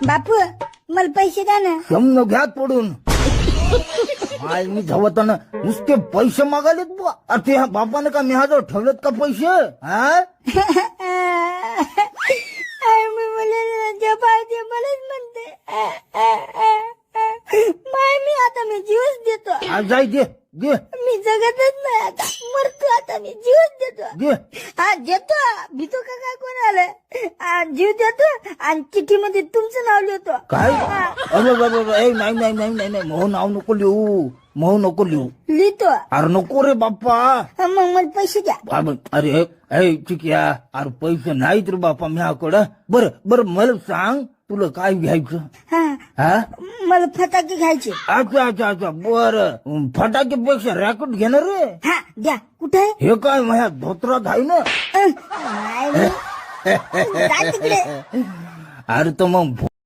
बापू मला पैसे द्या ना. समन घ्यात पडून आज मी धावताना नुसते पैसे मागालेत बुवा. अरे ते ह्या बापाने का मी हाजर ठेवलेत का पैसे? हा मी मला जपायचे मलाच म्हणते. माय मी आता मी जीवच देतो. आज जाय दे दे मी जगतच नाही आता, मरतो आता, मी जीवच देतो. दे. हा देतो. भीतो का काय कोणाला? जीव देतो आणि चिठ्ठीमध्ये तुमचं नाव लिहितो. काय अरे बाबा ए नाही नाही नाही नाही नाही मोह नाव नको लिहू, मोह नको लिहू. लिहितो. अरे नको रे बाप्पा. मग मला पैसे द्या. बाबा अरे ए चिकिया अरे पैसे नाहीत रे बापा म्याकडं. बरं बरं मला सांग तुला काय घ्यायचं? हा हा मला फटाके घ्यायचे. अच्छा अच्छा अच्छा बरं फटाकेपेक्षा रॅकेट घेणार रे. हा द्या. कुठे आहे? हे काय माझ्या धोत्रात आहे ना. नाही, जा तिकडे. अरे तर मग